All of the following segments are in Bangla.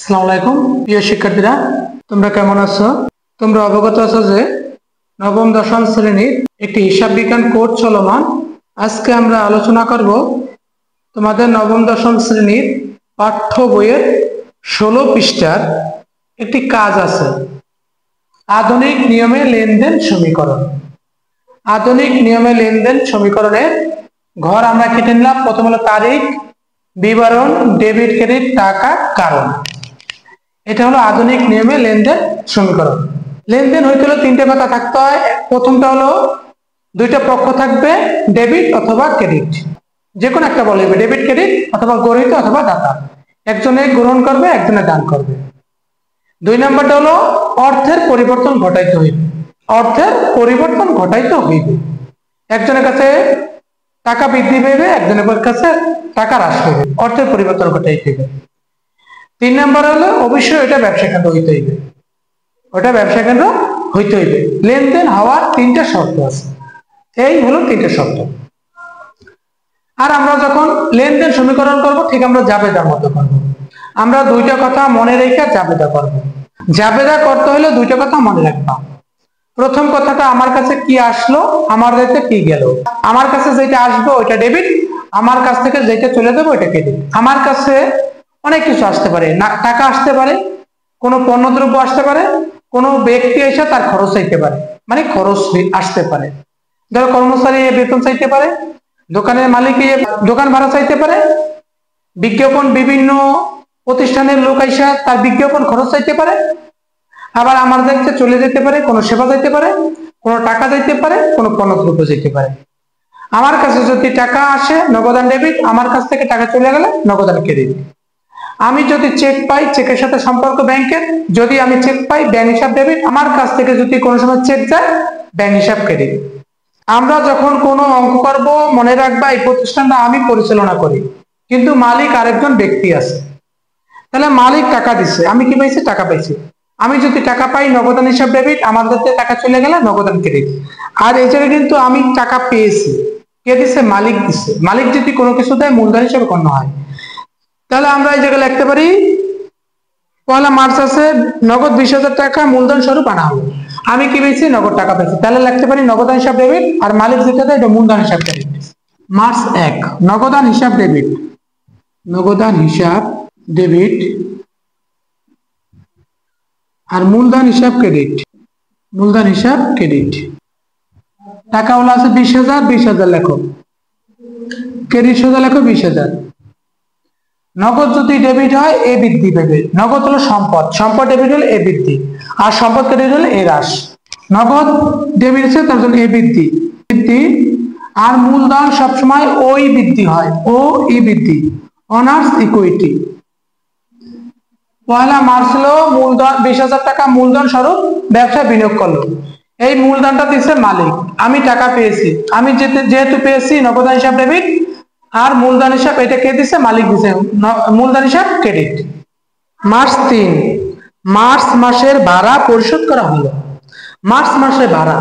আসসালামু আলাইকুম প্রিয় শিক্ষার্থীরা, তোমরা কেমন আছো? তোমরা অবগত আছো যে নবম দশম শ্রেণীর একটি হিসাব বিজ্ঞান কোর্স চলমান। আজকে আমরা আলোচনা করব তোমাদের নবম দশম শ্রেণীর পাঠ্য বইয়ের 16 পৃষ্ঠার একটি কাজ আছে, আধুনিক নিয়মে লেনদেন সমীকরণ। আধুনিক নিয়মে লেনদেন সমীকরণের ঘর আমরা কেটে নিলাম। প্রথম হলো তারিখ, বিবরণ, ডেবিট ক্রেডিট, টাকা, কারণ। এটা হলো আধুনিক নিয়মে লেনদেন সমীকরণ। লেনদেন হইতে হলে তিনটে কথা থাকতে হয়। প্রথমটা হলো দুইটা পক্ষ থাকবে, ডেবিট অথবা ক্রেডিট, যে কোনো একটা বলে ডেবিট ক্রেডিট অথবা গ্রহীতা অথবা দাতা, একজনে গ্রহণ করবে একজনে দান করবে। দুই নম্বরটা হলো অর্থের পরিবর্তন ঘটাইতে হইবে। অর্থের পরিবর্তন ঘটাইতে হইবে, একজনের কাছে টাকা বৃদ্ধি পাইবে, একজনের কাছে টাকা হ্রাস পাইবে, অর্থের পরিবর্তন ঘটাইতে হইবে। তিন নম্বর হলো অবশ্যই এটা ব্যবসা কেন্দ্র হইতে হইবে, ওটা ব্যবসা কেন্দ্র হইতে হইবে। লেনদেন হওয়ার তিনটা শর্ত আছে, এই হলো তিনটা শর্ত। আর আমরা যখন লেনদেন সমীকরণ করব, ঠিক আমরা জাবেদার মতো করব। আমরা দুইটা কথা মনে রেখে জাবেদা করব। জাবেদা করতে হলে দুইটা কথা মনে রাখবা। প্রথম কথাটা, আমার কাছে কি আসলো, আমার কাছে কি গেল। আমার কাছে যেটা আসবে ওইটা ডেবিট, আমার কাছ থেকে যেটা চলে যাবে ওইটা ক্রেডিট। আমার কাছে অনেক কিছু আসতে পারে, টাকা আসতে পারে, কোনো পণ্যদ্রব্য আসতে পারে, কোনো ব্যক্তি এসে তার খরচ চাইতে পারে, মানে খরচ আসতে পারে। ধরো কর্মচারী বেতন চাইতে পারে, দোকানের মালিক দোকান ভাড়া চাইতে পারে, বিজ্ঞাপন বিভিন্ন প্রতিষ্ঠানের লোক এসে তার বিজ্ঞাপন খরচ চাইতে পারে। আবার আমার কাছে চলে যেতে পারে কোনো সেবা যাইতে পারে, কোনো টাকা যাইতে পারে, কোনো পণ্যদ্রব্য যাইতে পারে। আমার কাছে যদি টাকা আসে নগদান ডেবিট, আমার কাছ থেকে টাকা চলে গেলে নগদান ক্রেডিট। আমি যদি চেক পাই, চেকের সাথে সম্পর্ক ব্যাংকের, যদি আমি চেক পাই ব্যাংক হিসাব ডেবিট, আমার কাছ থেকে যদি কোনো সময় চেক যায় ব্যাংক হিসাব ক্রেডিট। আমরা যখন কোনো অঙ্ক করব, মনে রাখবা এই প্রতিষ্ঠানটা আমি পরিচালনা করি, কিন্তু মালিক আরেকজন ব্যক্তি আছে। তাহলে মালিক টাকা দিচ্ছে, আমি কি পাইছি? টাকা পাইছি। আমি যদি টাকা পাই নগদান হিসাব ডেবিট, আমার কাছে টাকা চলে গেলে নগদান ক্রেডিট। আর এই জায়গায় কিন্তু আমি টাকা পেয়েছি, কে দিচ্ছে? মালিক দিচ্ছে। মালিক যদি কোনো কিছু দেয় মূলধন হিসাবে গণ্য হয়। তাহলে আমরা এই জায়গায় লিখতে পারি, পয়লা মার্চ আছে, নগদ 20,000 টাকা মূলধন স্বরূপ আনা হলো। আমি কি পেয়েছি? নগদ টাকা পেয়েছি। তাহলে লিখতে পারি নগদান হিসাব ডেবিট, আর মালিক যেটা দেয় এটা মূলধন হিসাব ক্রেডিট। মার্চ 1 নগদান হিসাব ডেবিট, নগদান হিসাব ডেবিট, আর মূলধন হিসাব ক্রেডিট, মূলধন হিসাব ক্রেডিট। টাকা হলো আছে 20,000, 20,000 লেখো, ক্রেডিট সোজা লেখো 20,000। নগদ যদি ডেবিট হয় এ বৃদ্ধি পাবে, নগদ হলো সম্পদ, সম্পদ ডেবিট হলে এ বৃদ্ধি, আর সম্পদ ক্রেডিট হলে এ হ্রাস। নগদ ডেবিট আছে তার জন্য এ বৃদ্ধি, বৃদ্ধি। আর মূলধন সবসময় ওই বৃদ্ধি হয়, ও ই বৃদ্ধি, অনার্স ইকুইটি। পয়লা মার্চ হলো মূলধন 20,000 টাকা মূলধন স্বরূপ ব্যবসা বিনিয়োগ করলো। এই মূলধনটা দিচ্ছে মালিক, আমি টাকা পেয়েছি, আমি যেহেতু পেয়েছি নগদান হিসাব ডেবিট, আর মূলধন হিসাব এটা কে দিচ্ছে? মালিক দিচ্ছে, মূলধন হিসাব ক্রেডিট। মার্চ 3 মার্চ মাসের ভাড়া পরিশোধ করা হলো। মার্চ মাসে ভাড়া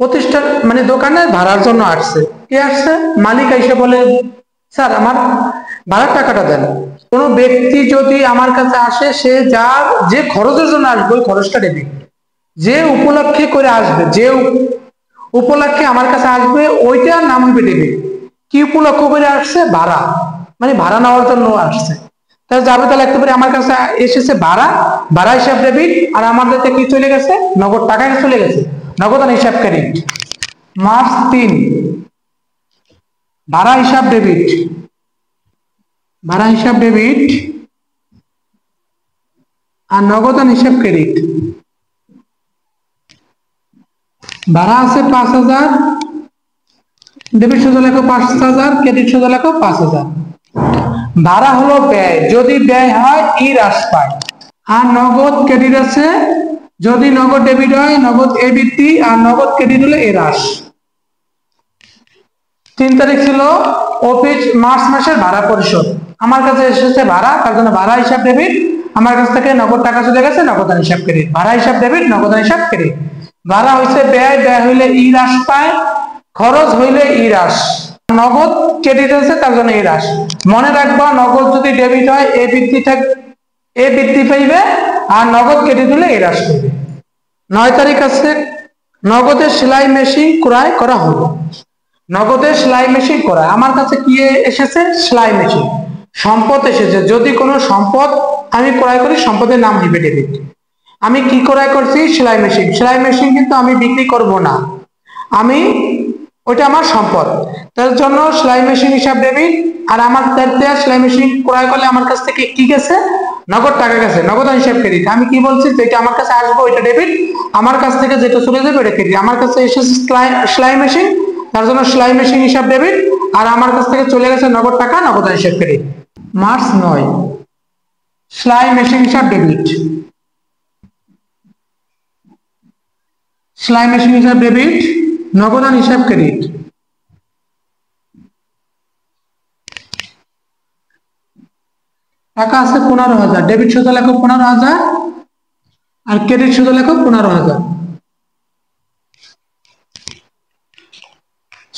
প্রতিষ্ঠান মানে দোকানের ভাড়ার জন্য আসছে। কে আসছে? মালিক এসে বলে, স্যার আমার ভাড়ার টাকাটা দেন। কোন ব্যক্তি যদি আমার কাছে আসে, সে যার যে খরচের জন্য আসবে ওই খরচটা ডেবিট, যে উপলক্ষে করে আসবে, যে উপলক্ষে আমার কাছে আসবে ওইটার নাম হইবে ডেবিট। কি উপলক্ষ করে আসছে? ভাড়া, মানে ভাড়া নেওয়ার জন্য আসছে। তাহলে যাবে, তাহলে লিখতে পারি আমার কাছে এসেছে ভাড়া, ভাড়া হিসাব ডেবিট, আর আমাদের কি চলে গেছে? নগদ টাকা চলে গেছে, নগদান হিসাব ক্রেডিট। মার্চ 3 ভাড়া হিসাব ডেবিট, ভাড়া হিসাব ডেবিট, আর নগদান হিসাব ক্রেডিট। ভাড়া আছে 5,000, ডেবিট সোজা লেখো 5,000, ক্রেডিট সোজা লেখো 5,000। ভাড়া হলো ব্যয়, যদি ব্যয় হয় ই হ্রাস পায়। আর নগদ ক্রেডিট আছে, যদি নগদ ডেবিট হয় নগদ এ বৃদ্ধি, আর নগদ ক্রেডিট হলে এ হ্রাস। 3 তারিখ ছিল অফিস মার্চ মাসের ভাড়া পরিশোধ। আমার কাছে এসেছে ভাড়া, তার জন্য ভাড়া হিসাব ডেবিট, আমার কাছ থেকে নগদ টাকা চলে গেছে, নগদান হিসাব ক্রেডিট। ভাড়া হিসাব ডেবিট, নগদান হিসাব ক্রেডিট। ভাড়া হইছে ব্যয়, ব্যয় হইলে ই হ্রাস পায়, খরচ হইলে ই হ্রাস, নগদ ক্রেডিট আছে তার জন্য ই হ্রাস। মনে রাখবা, নগদ যদি ডেবিট হয় এ বৃদ্ধি থাকবে, এ বৃদ্ধি পাইবে আর নগদ কেটে দিলে এ হ্রাস পাইবে। 9 তারিখ আছে নগদের সেলাই মেশিন ক্রয় করা হলো। নগদের সেলাই মেশিন ক্রয়, আমার কাছে কি এসেছে? সেলাই মেশিন। সম্পদ এসেছে, যদি কোনো সম্পদ আমি ক্রয় করি সম্পদের নাম হইবে ডেবিট। আমি কি ক্রয় করছি? সেলাই মেশিন। সেলাই মেশিন কিন্তু আমি বিক্রি করব না, আমি ওইটা আমার সম্পদ, তার জন্য সেলাই মেশিন হিসাব ডেবিট। আর আমার সেলাই মেশিন ক্রয় করলে আমার কাছ থেকে কি গেছে? নগদ টাকা গেছে, নগদ হিসাব ক্রেডিট। আমি কি বলছি? যেটা আমার কাছে আসবে ওইটা ডেবিট, আমার কাছ থেকে যেটা চলে যাবে ওটা ক্রেডিট। আমার কাছে এসেছে সেলাই মেশিন, তার জন্য সেলাই মেশিন হিসাব ডেবিট, আর আমার কাছ থেকে চলে গেছে নগদ টাকা, নগদ হিসাব ক্রেডিট। মার্চ 9 সেলাই মেশিন হিসাব ডেবিট। সেলাই মেশিন হিসাব ডেবিট, নগদান হিসাব ক্রেডিট। টাকা আছে 15,000, ডেবিট শুধু লেখো 15,000 আর ক্রেডিট শুধু লেখো 15,000।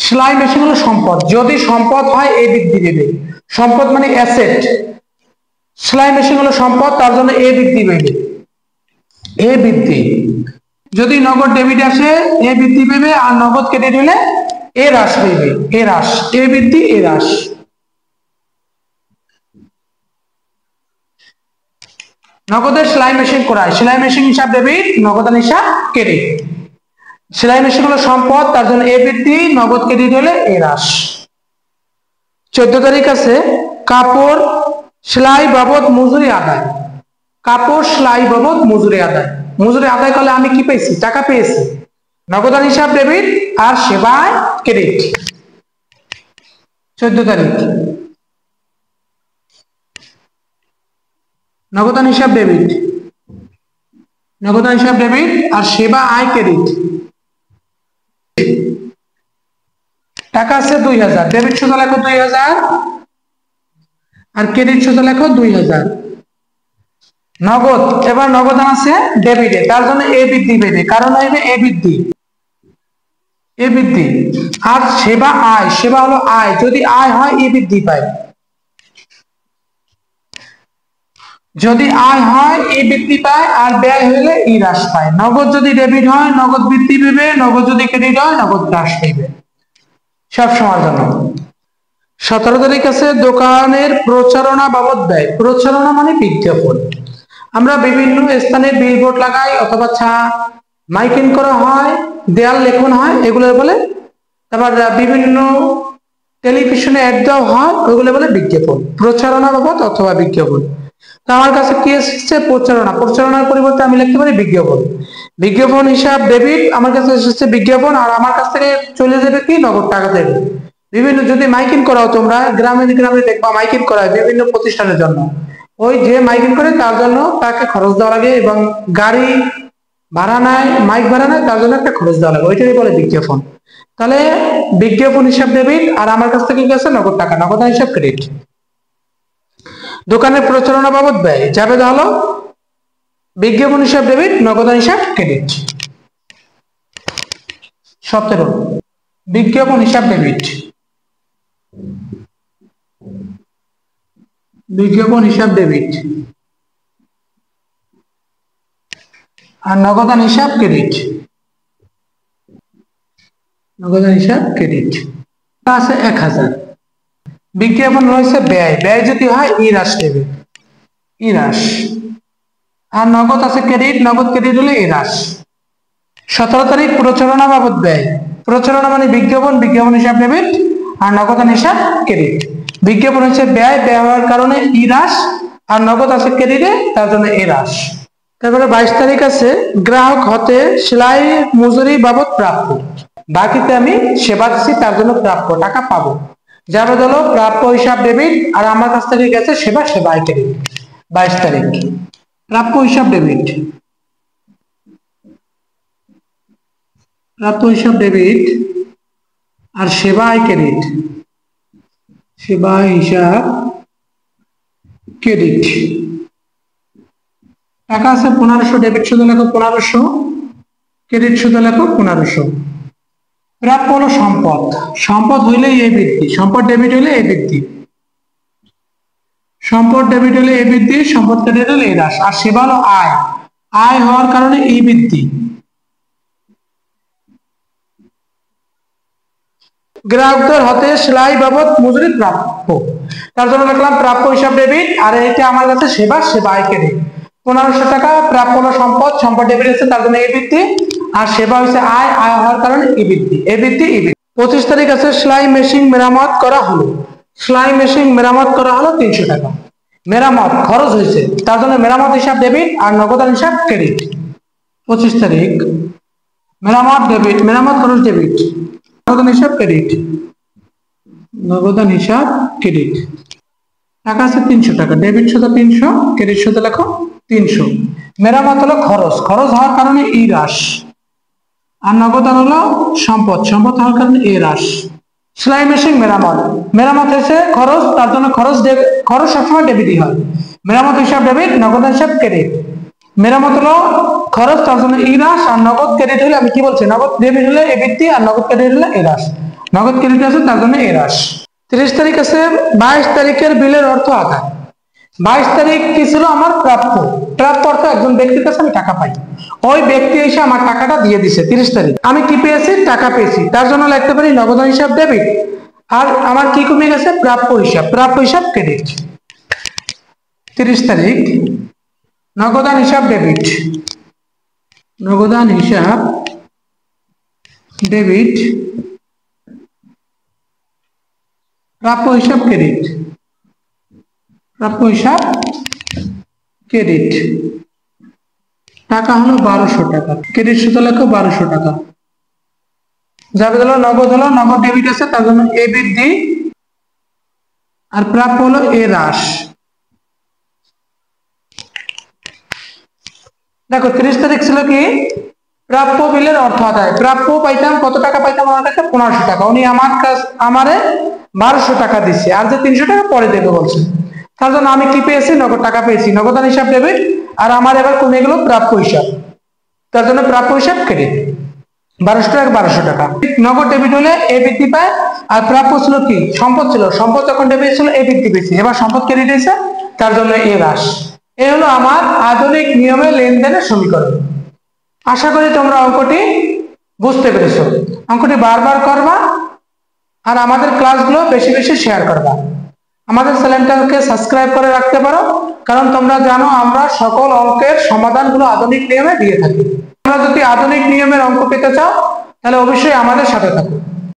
সেলাই মেশিন হলো সম্পদ, যদি সম্পদ হয় এ বৃদ্ধি দেবে। সম্পদ মানে অ্যাসেট, সেলাই মেশিন হলো সম্পদ, তার জন্য এ বৃদ্ধি পাইবে, এ বৃদ্ধি। যদি নগদ ডেবিট আসে এ বৃদ্ধি পাইবে, আর নগদ ক্রেডিট হলে এ হ্রাস পাইবে, এ হ্রাস, এ বৃদ্ধি এ হ্রাস। নগদের সেলাই মেশিন ক্রয়, সেলাই মেশিন হিসাব ডেবিট, নগদান হিসাব ক্রেডিট। সেলাই মেশিন হলো সম্পদ, তার জন্য এ বৃদ্ধি, নগদ ক্রেডিট হলে এ হ্রাস। 14 তারিখ আছে কাপড় সেলাই বাবদ মজুরি আদায়। কাপড় সেলাই বাবদ মজুরি আদায়, মজুরি আদায় করলে আমি কি পেয়েছি? টাকা পেয়েছি, নগদান হিসাব ডেবিট আর সেবায় ক্রেডিট। 14 তারিখ নগদান হিসাব ডেবিট, নগদান হিসাব ডেবিট আর সেবা আয় ক্রেডিট। টাকা আছে 2,000, ডেবিট শুধু লেখো 2,000 আর ক্রেডিট শুধু লেখো 2,000। নগদ, এবার নগদান আছে ডেবিটে, তার জন্য এ বৃদ্ধি পেবে, কারণ হইবে এ বৃদ্ধি, এ বৃদ্ধি। আর সেবা আয়, সেবা হলো আয়, যদি আয় হয় এ বৃদ্ধি পায়, যদি আয় হয় এ বৃদ্ধি পায়, আর ব্যয় হলে ই হ্রাস পায়। নগদ যদি ডেবিট হয় নগদ বৃদ্ধি পাবে, নগদ যদি ক্রেডিট হয় নগদ হ্রাস পাইবে, সব সময়ের জন্য। 17 তারিখ আছে দোকানের প্রচারণা বাবদ ব্যয়। প্রচারণা মানে বিজ্ঞাপন। আমরা বিভিন্ন স্থানে বিলবোর্ড লাগাই অথবা মাইকিং করা হয়, দেয়াল লেখন হয়, এগুলো বলে। তারপর বিভিন্ন টেলিভিশনে অ্যাড দেওয়া হয়, ওইগুলো বলে বিজ্ঞাপন। প্রচারণা বাবদ অথবা বিজ্ঞাপন। তো আমার কাছে কি এসেছে? প্রচারণা। প্রচারণার পরিবর্তে আমি লিখতে পারি বিজ্ঞাপন। বিজ্ঞাপন হিসাব ডেবিট, আমার কাছে এসেছে বিজ্ঞাপন, আর আমার কাছ থেকে চলে যাবে কি? নগদ টাকা দেবে। বিভিন্ন যদি মাইকিং করাও, তোমরা গ্রামে গ্রামে দেখবা মাইকিং করা হয় বিভিন্ন প্রতিষ্ঠানের জন্য, ওই যে মাইকিং করে তার জন্য তাকে খরচ দেওয়া লাগে, এবং গাড়ি ভাড়া নেয়, মাইক ভাড়া নেয়, তার জন্য একটা খরচ দেওয়া লাগে, ওইটাই বলে বিজ্ঞাপন। তাহলে বিজ্ঞাপন হিসাব ডেবিট, আর আমার কাছ থেকে গেছে নগদ টাকা, নগদ হিসাব ক্রেডিট। দোকানের প্রচারণা বাবদ ব্যয় যাবে হলো বিজ্ঞাপন হিসাব ডেবিট, নগদ হিসাব ক্রেডিট। 17 বিজ্ঞাপন হিসাব ডেবিট, বিজ্ঞাপন হিসাব ডেবিট আর নগদান হিসাব ক্রেডিট, নগদান হিসাব ক্রেডিট। আছে 1,000। বিজ্ঞাপন রয়েছে ব্যয়, ব্যয় যদি হয় ই হ্রাস দেবে, ই হ্রাস। আর নগদ আছে ক্রেডিট, নগদ ক্রেডিট হলে ই হ্রাস। 17 তারিখ প্রচারণা বাবদ ব্যয়। প্রচারণা মানে বিজ্ঞাপন, বিজ্ঞাপন হিসাব ডেবিট আর নগদান হিসাব ক্রেডিট। বিজ্ঞাপন হচ্ছে ব্যয়, ব্যয় হওয়ার কারণে ই হ্রাস, আর নগদ আছে ক্রেডিটে, তার জন্য এ হ্রাস। তারপরে 22 তারিখ আছে গ্রাহক হতে সেলাই মজুরি বাবদ প্রাপ্য। বাকিতে আমি সেবা দিচ্ছি, তার জন্য প্রাপ্য টাকা পাবো। যাবে হলো প্রাপ্য হিসাব ডেবিট, আর আমার কাছ থেকে গেছে সেবা, সেবায় ক্রেডিট। 22 তারিখ প্রাপ্য হিসাব ডেবিট, প্রাপ্য হিসাব ডেবিট আর সেবায় ক্রেডিট, সেবা হিসাব ক্রেডিট। টাকা আছে 1500, ডেবিট শুধু লেখো 1500, ক্রেডিট শুধু লেখো 1500। প্রাপ্য হলো সম্পদ, সম্পদ হইলে এ বৃদ্ধি, সম্পদ ডেবিট হইলে এ বৃদ্ধি। সম্পদ ডেবিট হলে এ বৃদ্ধি, সম্পদ ক্রেডিট হলে এ হ্রাস। আর সেবা হলো আয়, আয় হওয়ার কারণে ই বৃদ্ধি। গ্রাহকদের হাতে সেলাই বাবদ মজুরি প্রাপ্য, তার জন্য লিখলাম প্রাপ্য হিসাব ডেবিট। আর এটা আমার কাছে সেবা, সেবা আয় ক্রেডিট। 1500 টাকা প্রাপ্য হলো সম্পদ, সম্পদ ডেবিট হচ্ছে তার জন্য এ বৃদ্ধি। আর সেবা হচ্ছে আয়, আয় হওয়ার কারণে ই বৃদ্ধি, এ বৃদ্ধি ই বৃদ্ধি। 25 তারিখ আছে সেলাই মেশিন মেরামত করা হলো, সেলাই মেশিন মেরামত করা হলো 300 টাকা। মেরামত খরচ হয়েছে তার জন্য মেরামত হিসাব ডেবিট আর নগদান হিসাব ক্রেডিট। 25 তারিখ মেরামত ডেবিট, মেরামত খরচ ডেবিট, নগদান হিসাব ক্রেডিট, নগদান হিসাব ক্রেডিট। টাকা আছে 300 টাকা, ডেবিট সুদে 300, ক্রেডিট সুদে লেখো 300। মেরামত হলো খরচ, খরচ হওয়ার কারণে ই হ্রাস। আর নগদান হলো সম্পদ, সম্পদ হওয়ার কারণে এ হ্রাস। সেলাই মেশিন মেরামত, মেরামত হয়েছে খরচ তার জন্য খরচ, খরচ সবসময় ডেবিটই হয়। মেরামত হিসাব ডেবিট, নগদান হিসাব ক্রেডিট। মেরামত হলো খরচ তার জন্য ই হ্রাস। আর নগদ ক্রেডিট হলে আমি কি বলছি, নগদ ডেবিট হলে এ বৃদ্ধি আর নগদ ক্রেডিট হলে এ হ্রাস। নগদ ক্রেডিট আছে তার জন্য এ হ্রাস। 30 তারিখ আছে 22 তারিখের বিলের অর্থ আদায়। 22 তারিখ কি ছিল আমার প্রাপ্য, প্রাপ্য অর্থ একজন ব্যক্তির কাছে আমি টাকা পাই, ওই ব্যক্তি এসে আমার টাকাটা দিয়ে দিছে 30 তারিখ। আমি কি পেয়েছি, টাকা পেয়েছি, তার জন্য লিখতে পারি নগদান হিসাব ডেবিট। আর আমার কি কমে গেছে, প্রাপ্য হিসাব, প্রাপ্য হিসাব ক্রেডিট। 30 তারিখ নগদান হিসাব ডেবিট, নগদান হিসাব ডেবিট, প্রাপ্য হিসাব ক্রেডিট, প্রাপ্য হিসাব ক্রেডিট। টাকা হলো 1200 টাকা, ক্রেডিট সুদ লেখো 1200 টাকা। যাবে হলো নগদ, হলো নগদ ডেবিট আছে তার জন্য এ বৃদ্ধি আর প্রাপ্য হলো এ হ্রাস। দেখো 30 তারিখ ছিল কি প্রাপ্য বিলের অর্থ আদায়। প্রাপ্য পাইতাম, কত টাকা পাইতাম আমার কাছে, 1500 টাকা। উনি আমার কাছে আমারে 1200 টাকা দিচ্ছে, আর যে 300 টাকা পরে দেবে বলছে, তার জন্য আমি কি পেয়েছি, নগদ টাকা পেয়েছি, নগদান হিসাব ডেবিট। আর আমার এবার কমে গেল প্রাপ্য হিসাব, তার জন্য প্রাপ্য হিসাব ক্রেডিট। 1200 টাকা 1200 টাকা। নগদ ডেবিট হলে এ বৃদ্ধি পায়, আর প্রাপ্য ছিল কি সম্পদ ছিল, সম্পদ যখন ডেবিট ছিল এ বৃদ্ধি পেয়েছে, এবার সম্পদ ক্রেডিট হয়েছে তার জন্য এ হ্রাস। এই হলো আমার আধুনিক নিয়মে লেনদেনের সমীকরণ। আশা করি তোমরা অঙ্কটি বুঝতে পেরেছো। অঙ্কটি বারবার করবা আর আমাদের ক্লাসগুলো বেশি বেশি শেয়ার করবা। আমাদের চ্যানেলটাকে সাবস্ক্রাইব করে রাখতে পারো, কারণ তোমরা জানো আমরা সকল অঙ্কের সমাধানগুলো আধুনিক নিয়মে দিয়ে থাকি। তোমরা যদি আধুনিক নিয়মের অঙ্ক পেতে চাও তাহলে অবশ্যই আমাদের সাথে থাকো।